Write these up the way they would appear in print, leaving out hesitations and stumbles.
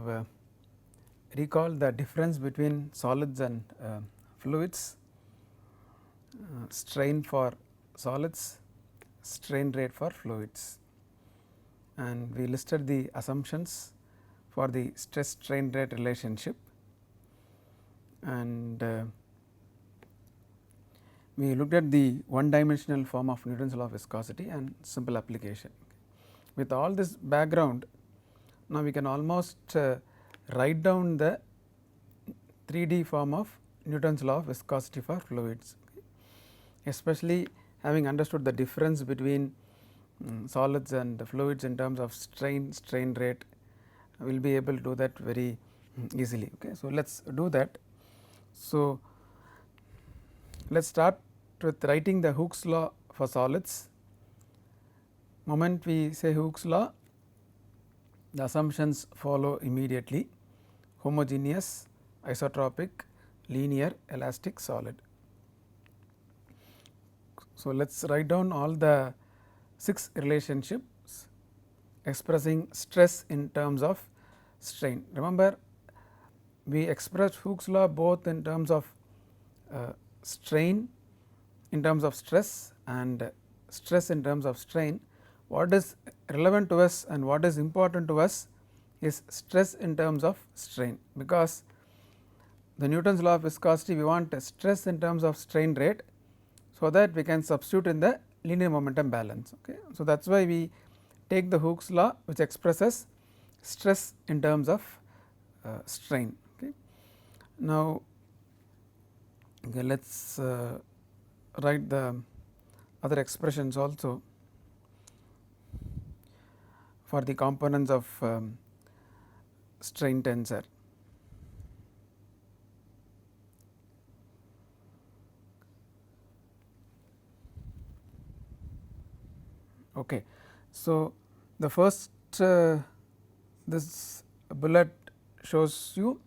have recalled the difference between solids and fluids, strain for solids, strain rate for fluids, and we listed the assumptions for the stress strain rate relationship, and we looked at the one dimensional form of Newton's law of viscosity and simple application. With all this background, now we can almost write down the 3D form of Newton's law of viscosity for fluids, especially having understood the difference between solids and fluids in terms of strain rate. We will be able to do that very easily. Okay. So, let us do that. So, let us start with writing the Hooke's law for solids. Moment we say Hooke's law, the assumptions follow immediately: homogeneous, isotropic, linear, elastic, solid. So, let us write down all the 6 relationships expressing stress in terms of strain. Remember, we expressed Hooke's law both in terms of strain in terms of stress and stress in terms of strain. What is relevant to us and what is important to us is stress in terms of strain, because the Newton's law of viscosity we want a stress in terms of strain rate, so that we can substitute in the linear momentum balance. Okay. So, that is why we take the Hooke's law which expresses stress in terms of strain. Okay. Now, let us write the other expressions also for the components of strain tensor. Okay. So, the first this bullet shows you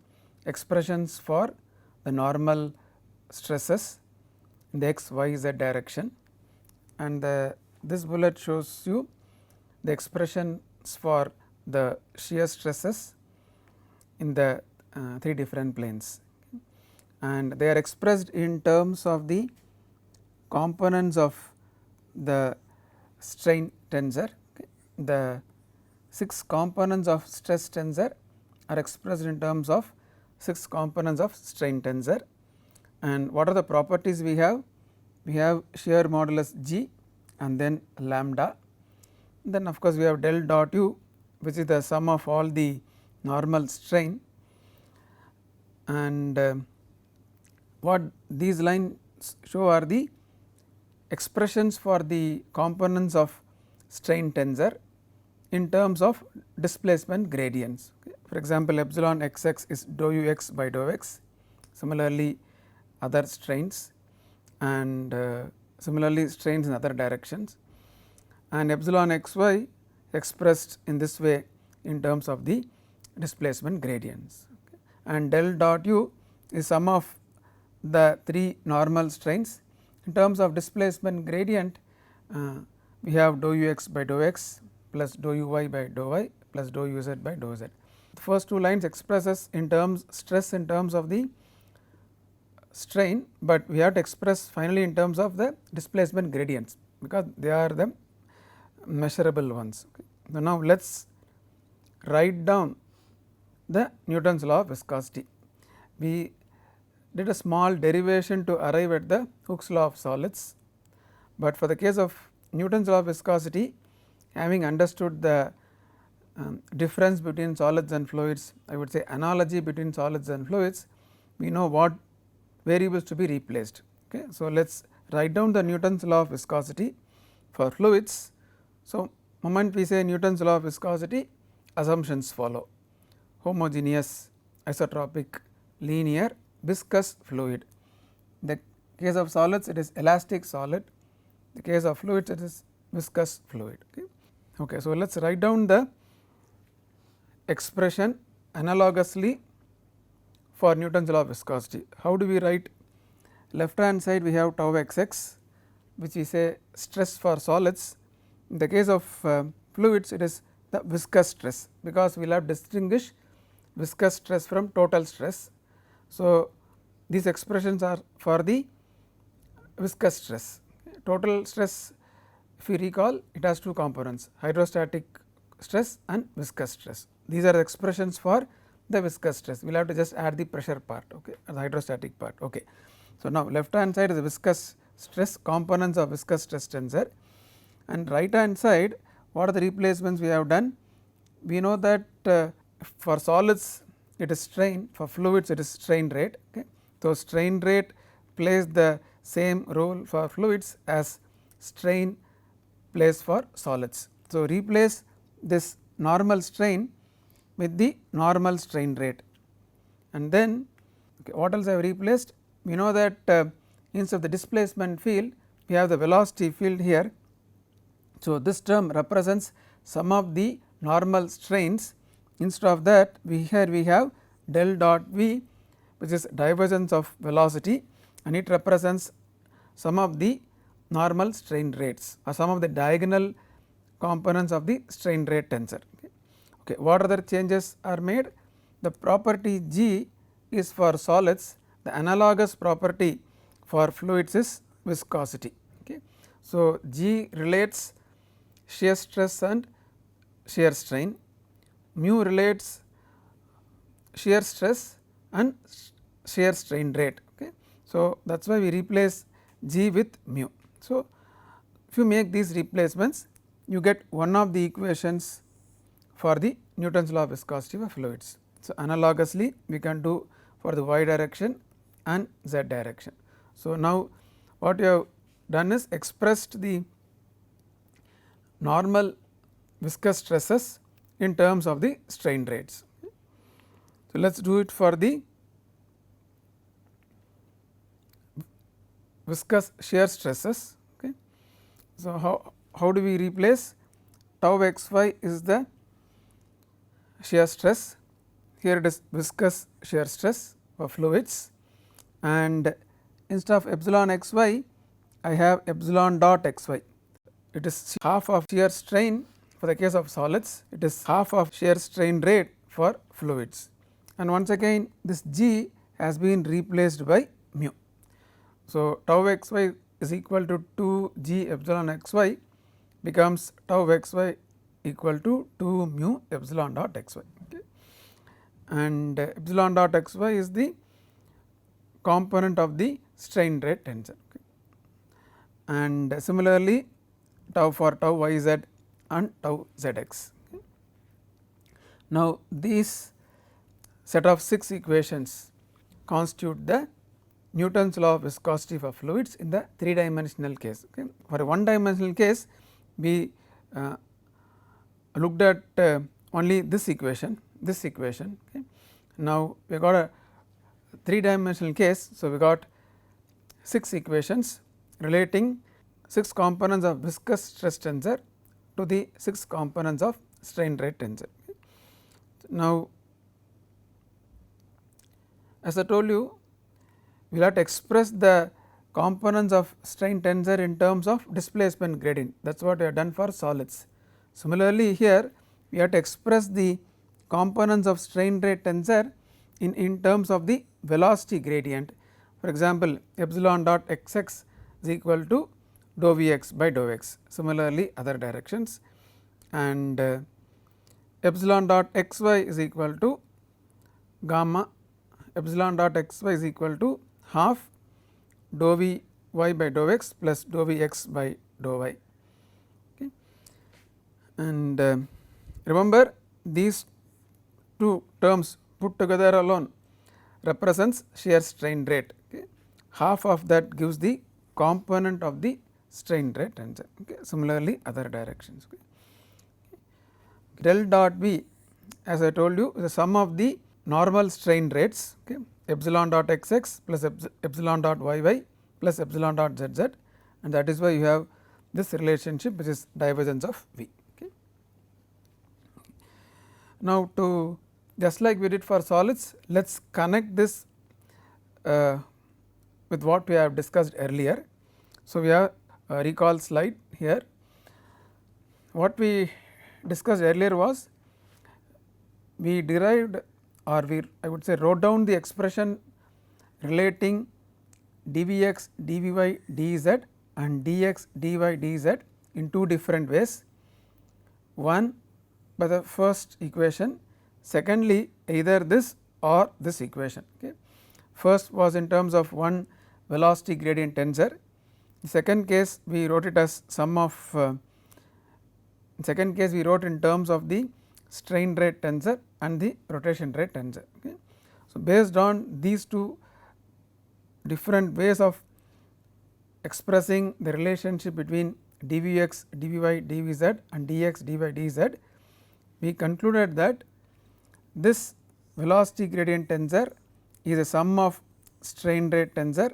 expressions for the normal stresses in the x, y, z direction, and this bullet shows you the expressions for the shear stresses in the 3 different planes, and they are expressed in terms of the components of the strain tensor. Okay. The 6 components of stress tensor are expressed in terms of 6 components of strain tensor. And what are the properties we have? We have shear modulus G and then lambda, then of course, we have del dot u, which is the sum of all the normal strain, and what these lines show are the expressions for the components of strain tensor in terms of displacement gradients. Okay. For example, epsilon x x is dou u x by dou x, similarly other strains, and similarly strains in other directions, and epsilon x y expressed in this way in terms of the displacement gradients. Okay. And del dot u is sum of the 3 normal strains. In terms of displacement gradient, we have dou u x by dou x plus dou u y by dou y plus dou u z by dou z. The first 2 lines expresses in terms stress in terms of the strain, but we have to express finally in terms of the displacement gradients, because they are the measurable ones. Okay. So, now let us write down the Newton's law of viscosity. We did a small derivation to arrive at the Hooke's law of solids, but for the case of Newton's law of viscosity, having understood the difference between solids and fluids, I would say analogy between solids and fluids, we know what variables to be replaced. Okay. So, let us write down the Newton's law of viscosity for fluids. So, moment we say Newton's law of viscosity, assumptions follow: homogeneous, isotropic, linear, viscous fluid. In the case of solids, it is elastic solid. In the case of fluids, it is viscous fluid. Okay. So, let us write down the expression analogously for Newton's law of viscosity. How do we write? Left hand side we have tau x x, which is a stress for solids. In the case of fluids, it is the viscous stress, because we will have to distinguish viscous stress from total stress. So, these expressions are for the viscous stress. Total stress, if you recall, it has two components, hydrostatic stress and viscous stress. These are the expressions for the viscous stress. We will have to just add the pressure part, okay, or the hydrostatic part. Okay. So, now left hand side is the viscous stress, components of viscous stress tensor, and right hand side what are the replacements we have done. We know that for solids it is strain, for fluids it is strain rate. Okay. So, strain rate plays the same role for fluids as strain plays for solids. So, replace this normal strain with the normal strain rate, and then okay, what else I have replaced? We know that instead of the displacement field we have the velocity field here. So, this term represents some of the normal strains. Instead of that we have del dot V, which is divergence of velocity, and it represents some of the normal strain rates or some of the diagonal components of the strain rate tensor. Okay. What other changes are made? The property G is for solids, the analogous property for fluids is viscosity. Okay. So, G relates shear stress and shear strain, mu relates shear stress and shear strain rate. Okay. So, that is why we replace G with mu. So, if you make these replacements you get one of the equations for the Newton's law of viscosity for fluids. So, analogously we can do for the y direction and z direction. So, now what you have done is expressed the normal viscous stresses in terms of the strain rates. So, let us do it for the viscous shear stresses. Okay. So, how do we replace? Tau xy is the shear stress, here it is viscous shear stress for fluids, and instead of epsilon xy I have epsilon dot xy. It is half of shear strain for the case of solids, it is half of shear strain rate for fluids, and once again this G has been replaced by mu. So, tau xy is equal to 2 G epsilon xy becomes tau xy equal to 2 mu epsilon dot xy. Okay. And epsilon dot xy is the component of the strain rate tensor. Okay. And similarly tau for tau yz and tau zx. Okay. Now, these set of 6 equations constitute the Newton's law of viscosity for fluids in the 3 dimensional case. Okay. For a 1 dimensional case we looked at only this equation. Okay. Now, we got a 3 dimensional case. So, we got 6 equations relating 6 components of viscous stress tensor to the 6 components of strain rate tensor. Okay. Now, as I told you, we will have to express the components of strain tensor in terms of displacement gradient, that is what we have done for solids. Similarly, here we have to express the components of strain rate tensor in terms of the velocity gradient. For example, epsilon dot xx is equal to dou Vx by dou x, similarly other directions, and epsilon dot xy is equal to gamma, epsilon dot xy is equal to half dou V y by dou x plus dou V x by dou y. Okay. And remember, these two terms put together alone represents shear strain rate. Okay. Half of that gives the component of the strain rate tensor. Okay. Similarly, other directions. Okay. Del dot V, as I told you, is the sum of the normal strain rates. Okay. Epsilon dot xx plus epsilon dot yy plus epsilon dot zz, and that is why you have this relationship which is divergence of V. Okay. Now, to just like we did for solids, let us connect this with what we have discussed earlier. So, we have a recall slide here. What we discussed earlier was we derived or I would say wrote down the expression relating dvx, dvy, dz and dx, dy, dz in two different ways. One by the first equation, secondly either this or this equation. Okay. First was in terms of one velocity gradient tensor, in second case we wrote it as sum of in second case we wrote in terms of the strain rate tensor and the rotation rate tensor. Okay. So, based on these two different ways of expressing the relationship between dvx, dvy, dvz and dx, dy, dz, we concluded that this velocity gradient tensor is a sum of strain rate tensor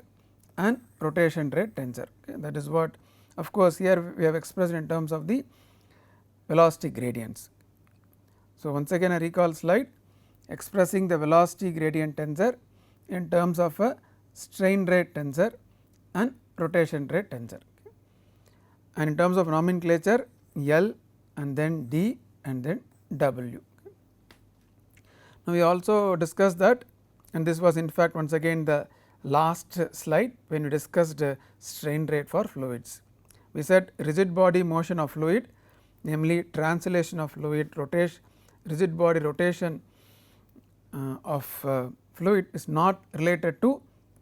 and rotation rate tensor. Okay. That is what, of course, here we have expressed in terms of the velocity gradients. So, once again I recall slide, expressing the velocity gradient tensor in terms of a strain rate tensor and rotation rate tensor. Okay. And in terms of nomenclature, L and then D and then W. Okay. Now, we also discussed that, and this was in fact once again the last slide when we discussed strain rate for fluids. We said rigid body motion of fluid, namely translation of fluid, rotation, rigid body rotation of fluid is not related to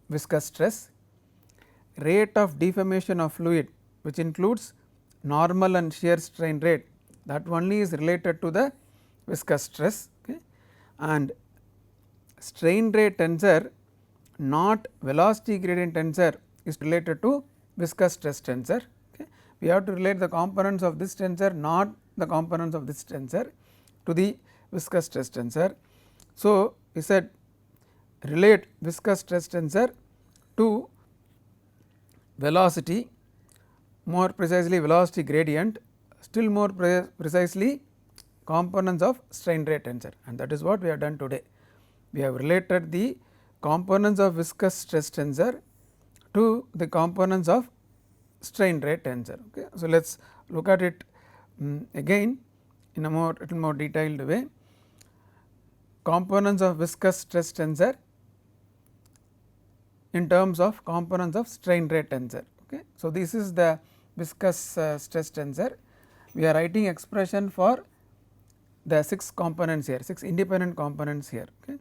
viscous stress. Rate of deformation of fluid, which includes normal and shear strain rate, that only is related to the viscous stress. Okay. And strain rate tensor, not velocity gradient tensor, is related to viscous stress tensor. Okay. We have to relate the components of this tensor, not the components of this tensor, to the viscous stress tensor. So, we said relate viscous stress tensor to velocity, more precisely velocity gradient, still more precisely components of strain rate tensor, and that is what we have done today. We have related the components of viscous stress tensor to the components of strain rate tensor. Okay. So, let us look at it again in a little more detailed way. Components of viscous stress tensor in terms of components of strain rate tensor. Okay. So, this is the viscous stress tensor. We are writing expression for the 6 components here, 6 independent components here. Okay.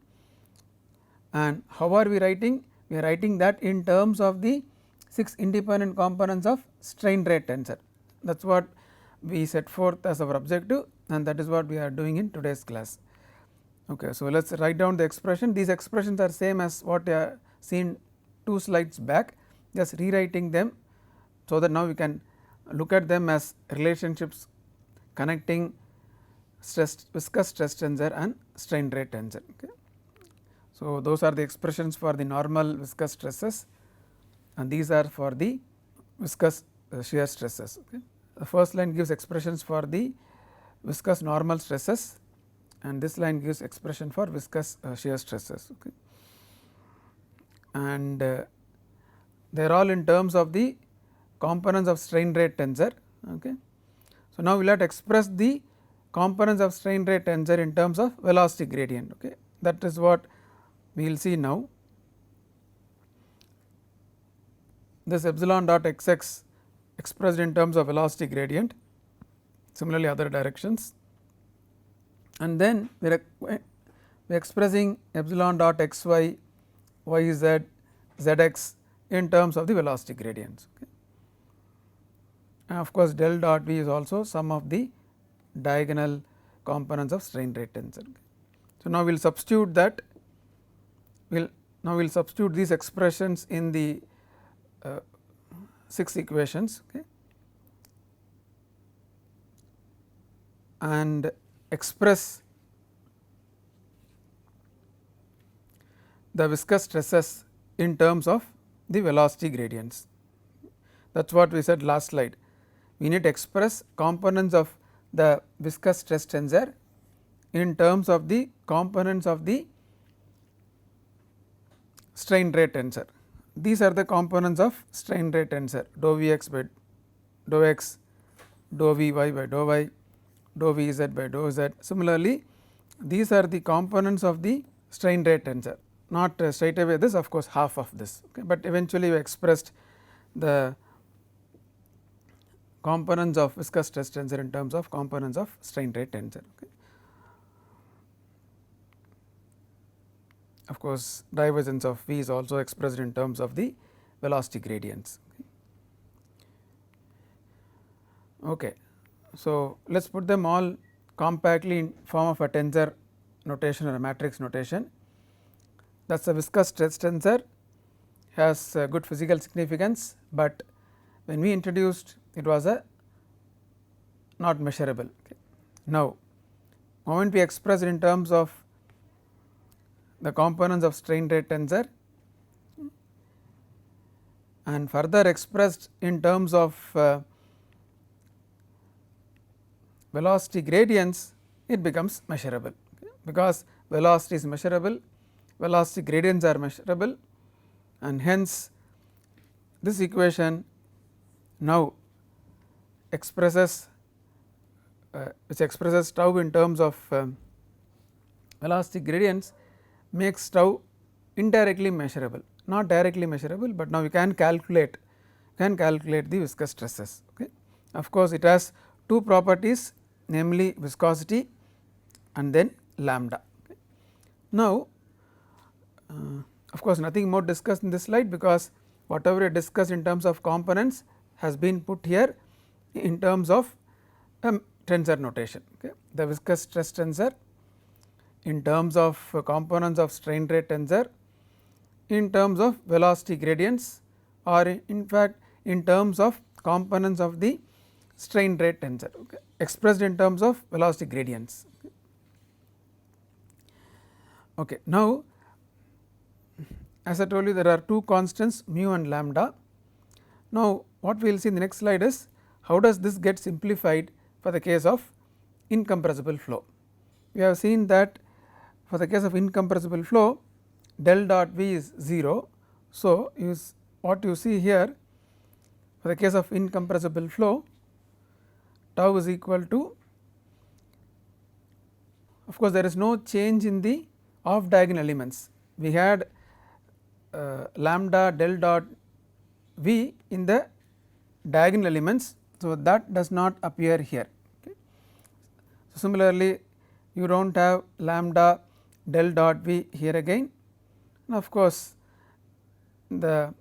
And how are we writing? We are writing that in terms of the 6 independent components of strain rate tensor. That is what we set forth as our objective, and that is what we are doing in today's class. Okay. So, let us write down the expression. These expressions are same as what you have seen 2 slides back, just rewriting them, so that now we can look at them as relationships connecting viscous stress tensor and strain rate tensor. Okay. So, those are the expressions for the normal viscous stresses, and these are for the viscous shear stresses. Okay. The first line gives expressions for the viscous normal stresses, and this line gives expression for viscous shear stresses. Okay. And they are all in terms of the components of strain rate tensor. Okay. So, now we will have to express the components of strain rate tensor in terms of velocity gradient. Okay. That is what we will see now. This epsilon dot xx expressed in terms of velocity gradient, similarly other directions, and then we are expressing epsilon dot xy, yz, zx in terms of the velocity gradients. Okay. And of course, del dot v is also sum of the diagonal components of strain rate tensor. Okay. So, now we will substitute that, we will substitute these expressions in the 6 equations. Okay. And express the viscous stresses in terms of the velocity gradients. That is what we said last slide. We need to express components of the viscous stress tensor in terms of the components of the strain rate tensor. These are the components of strain rate tensor: dou Vx by dou x, dou Vy by dou y, dou Vz by dou z. Similarly, these are the components of the strain rate tensor, not straight away this, of course half of this, okay, but eventually we expressed the components of viscous stress tensor in terms of components of strain rate tensor. Okay. Of course, divergence of V is also expressed in terms of the velocity gradients. Okay. So, let us put them all compactly in form of a tensor notation or a matrix notation. That is, the viscous stress tensor has good physical significance, but when we introduced it was a not measurable. Okay. Now, moment we express it in terms of the components of strain rate tensor and further expressed in terms of velocity gradients, it becomes measurable, okay, because velocity is measurable, velocity gradients are measurable, and hence this equation now expresses which expresses tau in terms of velocity gradients makes tau indirectly measurable, not directly measurable, but now you can calculate the viscous stresses. Okay. Of course, it has two properties, namely viscosity and then lambda. Okay. Now, of course, nothing more discussed in this slide, because whatever we discussed in terms of components has been put here in terms of tensor notation. Okay. The viscous stress tensor in terms of components of strain rate tensor, in terms of velocity gradients, or in fact in terms of components of the strain rate tensor, okay, expressed in terms of velocity gradients. Okay. Now, as I told you, there are two constants mu and lambda. Now, what we will see in the next slide is how does this get simplified for the case of incompressible flow. We have seen that for the case of incompressible flow, del dot V is 0. So, what you see here for the case of incompressible flow, tau is equal to, of course, there is no change in the off diagonal elements. We had lambda del dot V in the diagonal elements. So, that does not appear here. Okay. So, similarly, you do not have lambda del dot V here again, and of course, so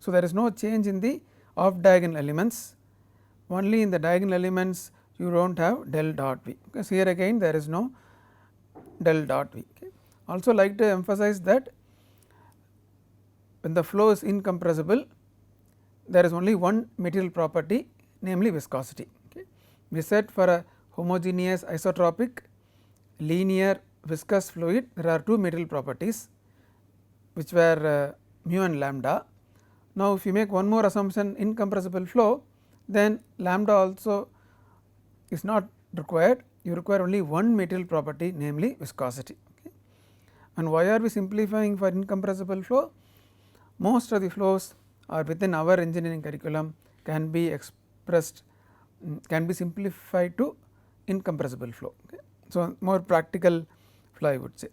there is no change in the off diagonal elements, only in the diagonal elements you do not have del dot V, because here again there is no del dot V. Okay. Also like to emphasize that when the flow is incompressible, there is only one material property, namely viscosity. Okay. We said for a homogeneous isotropic linear viscous fluid there are two material properties which were mu and lambda. Now, if you make one more assumption, incompressible flow, then lambda also is not required, you require only one material property, namely viscosity. Okay. And why are we simplifying for incompressible flow? Most of the flows are within our engineering curriculum can be expressed, can be simplified to incompressible flow. Okay. So, more practical flow I would say.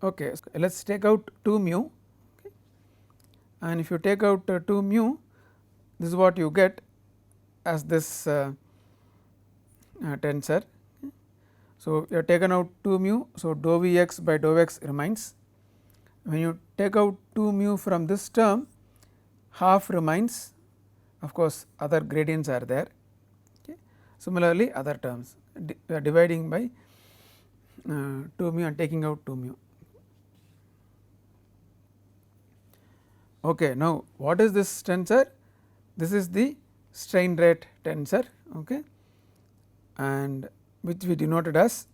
Okay, so let us take out 2 mu, okay, and if you take out 2 mu, this is what you get as this tensor. Okay. So, you have taken out 2 mu, so dou V x by dou x remains. When you take out 2 mu from this term, half remains, of course, other gradients are there. Okay. Similarly, other terms we are dividing by 2 mu and taking out 2 mu. Okay. Now, what is this tensor? This is the strain rate tensor, okay, and which we denoted as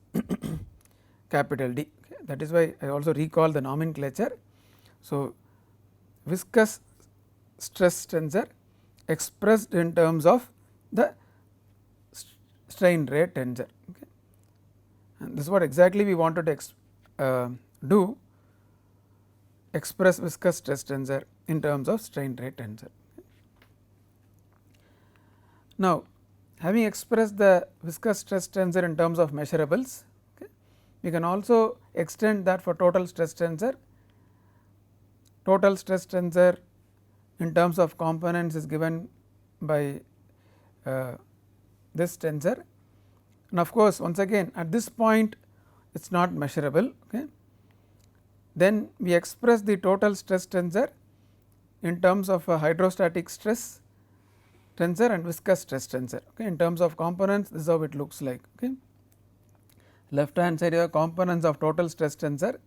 capital D. Okay. That is why I also recall the nomenclature. So, viscous stress tensor expressed in terms of the strain rate tensor, okay. And this is what exactly we wanted to do, express viscous stress tensor in terms of strain rate tensor. Now, having expressed the viscous stress tensor in terms of measurables, okay, we can also extend that for total stress tensor. Total stress tensor in terms of components is given by this tensor, and of course, once again at this point it is not measurable. Okay. Then we express the total stress tensor in terms of a hydrostatic stress tensor and viscous stress tensor. Okay. In terms of components, this is how it looks like. Okay. Left hand side, you have components of total stress tensor.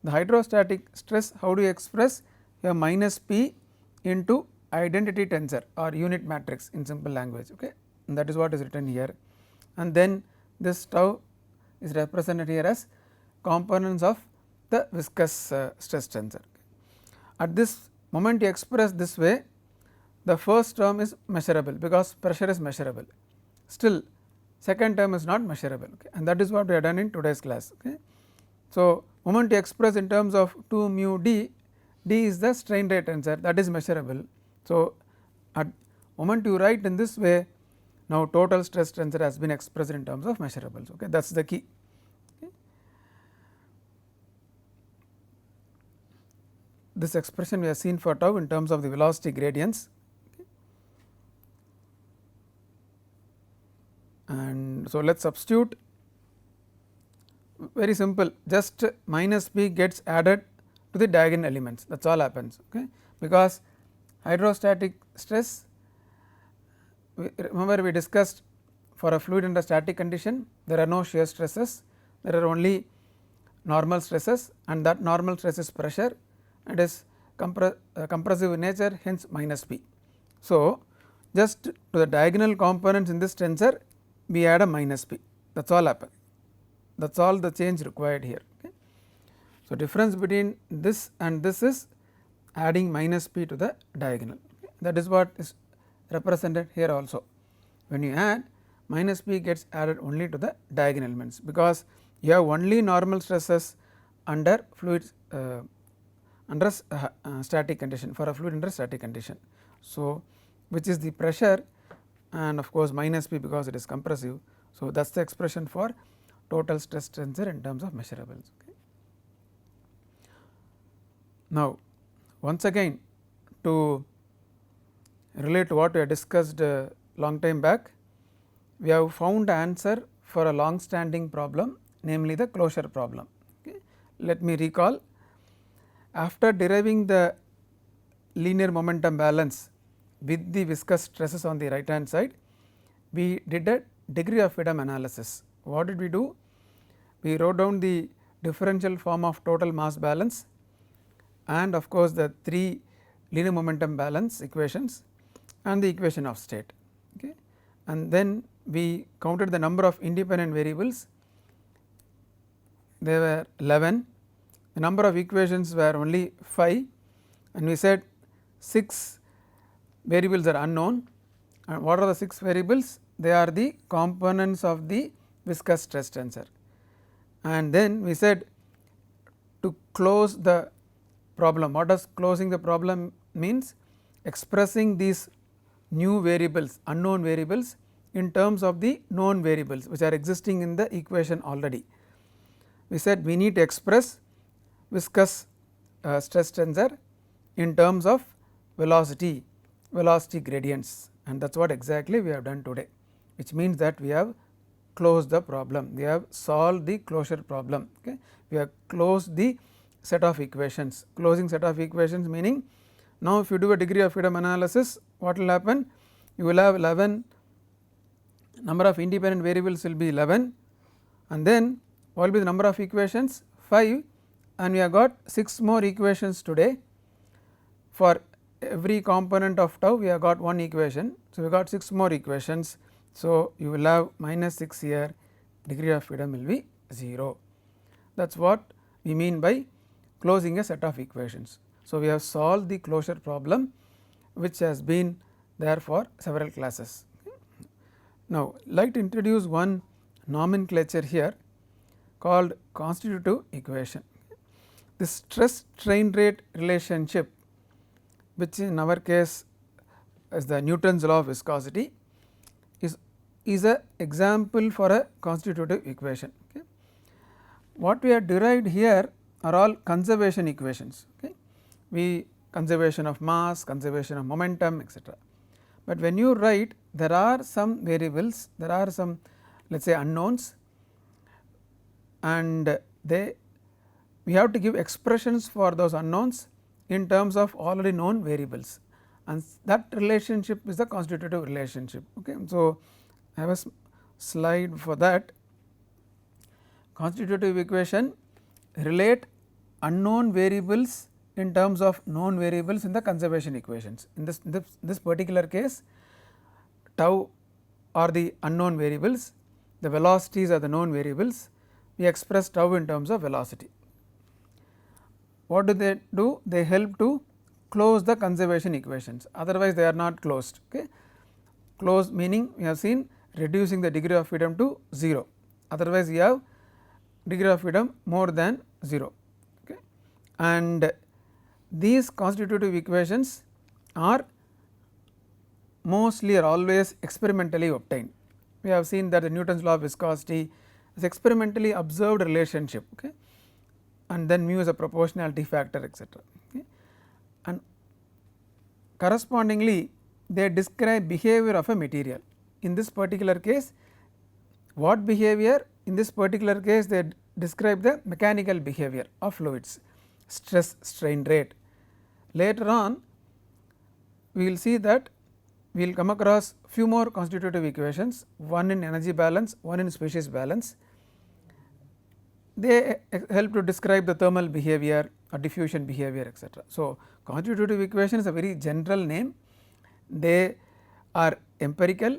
The hydrostatic stress, how do you express? You have minus P into identity tensor or unit matrix in simple language. Okay. And that is what is written here, and then this tau is represented here as components of the viscous stress tensor. At this moment you express this way, the first term is measurable because pressure is measurable, still second term is not measurable, okay, and that is what we have done in today's class. Okay. So, moment you express in terms of 2 mu d, d is the strain rate tensor, that is measurable. So, at moment you write in this way, now total stress tensor has been expressed in terms of measurables. Okay. That is the key. Okay. This expression we have seen for tau in terms of the velocity gradients. And so, let us substitute, very simple, just minus P gets added to the diagonal elements, that is all happens. Okay. Because hydrostatic stress, remember we discussed for a fluid under static condition there are no shear stresses, there are only normal stresses, and that normal stress is pressure and is compressive in nature, hence minus P. So, just to the diagonal components in this tensor we add a minus P, that is all happen, that is all the change required here. Okay. So, difference between this and this is adding minus P to the diagonal, okay. That is what is represented here also. When you add, minus P gets added only to the diagonal elements, because you have only normal stresses under fluids under static condition, for a fluid under static condition. So, which is the pressure, and of course minus P because it is compressive. So, that is the expression for total stress tensor in terms of measurables. Okay. Now, once again to relate to what we have discussed long time back, we have found the answer for a long standing problem, namely the closure problem. Okay. Let me recall, after deriving the linear momentum balance with the viscous stresses on the right hand side, we did a degree of freedom analysis. What did we do? We wrote down the differential form of total mass balance and of course, the 3 linear momentum balance equations and the equation of state. Okay. And then we counted the number of independent variables, there were 11, the number of equations were only 5, and we said 6 variables are unknown. And what are the 6 variables? They are the components of the viscous stress tensor. And then we said to close the problem, what does closing the problem means? Expressing these new variables, unknown variables in terms of the known variables which are existing in the equation already. We said we need to express viscous stress tensor in terms of velocity gradients, and that is what exactly we have done today, which means that we have closed the problem, we have solved the closure problem. Okay. We have closed the set of equations, closing set of equations meaning, now if you do a degree of freedom analysis, what will happen? You will have 11, number of independent variables will be 11, and then what will be the number of equations? 5, and we have got 6 more equations today. For every component of tau we have got one equation. So, we got 6 more equations. So, you will have minus 6 here, degree of freedom will be 0. That is what we mean by closing a set of equations. So, we have solved the closure problem which has been there for several classes. Now, I like to introduce one nomenclature here called constitutive equation. This stress strain rate relationship, which in our case is the Newton's law of viscosity, is a example for a constitutive equation. Okay. What we have derived here are all conservation equations. Okay. We conservation of mass, conservation of momentum, etc. But when you write, there are some variables, there are some, let us say, unknowns, and we have to give expressions for those unknowns in terms of already known variables, and that relationship is the constitutive relationship. Okay. So, I have a slide for that. Constitutive equation relate unknown variables in terms of known variables in the conservation equations. In this particular case, tau are the unknown variables, the velocities are the known variables. We express tau in terms of velocity. What do? They help to close the conservation equations, otherwise they are not closed. Okay. Close meaning we have seen reducing the degree of freedom to 0, otherwise you have degree of freedom more than 0. Okay. And these constitutive equations are mostly or always experimentally obtained. We have seen that the Newton's law of viscosity is experimentally observed relationship, okay, and then mu is a proportionality factor, etc. Okay. And correspondingly they describe behavior of a material. In this particular case, what behavior? In this particular case, they describe the mechanical behavior of fluids, stress strain rate. Later on we will see that we will come across few more constitutive equations, one in energy balance, one in species balance. They help to describe the thermal behavior or diffusion behavior, etc. So, constitutive equation is a very general name, they are empirical,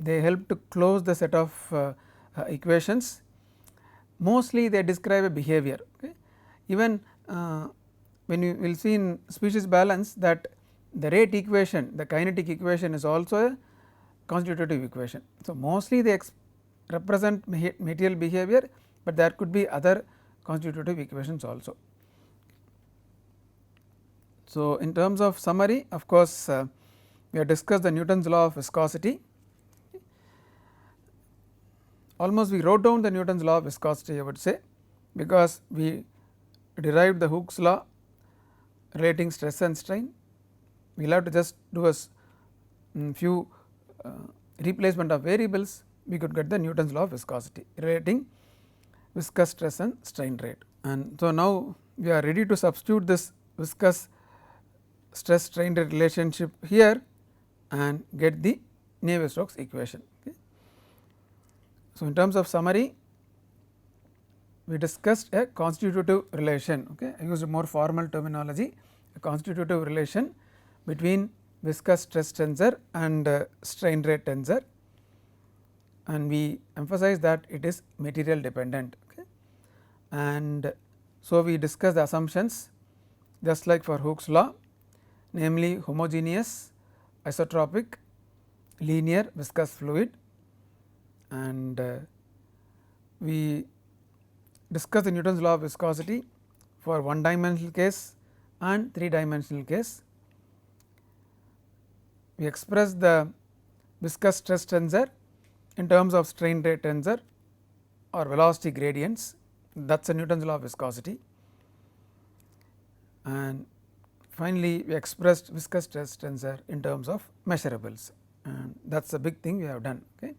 they help to close the set of equations. Mostly they describe a behavior. Okay. Even when you will see in species balance that the rate equation, the kinetic equation is also a constitutive equation. So, mostly they represent material behavior, but there could be other constitutive equations also. So, in terms of summary, of course, we have discussed the Newton's law of viscosity. Almost we wrote down the Newton's law of viscosity, I would say, because we derived the Hooke's law relating stress and strain. We will have to just do a few replacement of variables, we could get the Newton's law of viscosity relating viscous stress and strain rate. And so, now we are ready to substitute this viscous stress strain rate relationship here and get the Navier-Stokes equation. Okay. So, in terms of summary, we discussed a constitutive relation. Okay. I used a more formal terminology, a constitutive relation between viscous stress tensor and strain rate tensor, and we emphasize that it is material dependent. Okay. And so, we discuss the assumptions just like for Hooke's law, namely homogeneous, isotropic, linear viscous fluid, and we discuss the Newton's law of viscosity for one dimensional case and three dimensional case. We express the viscous stress tensor in terms of strain rate tensor or velocity gradients, that is a Newton's law of viscosity. And finally, we expressed viscous stress tensor in terms of measurables, and that is a big thing we have done. Okay.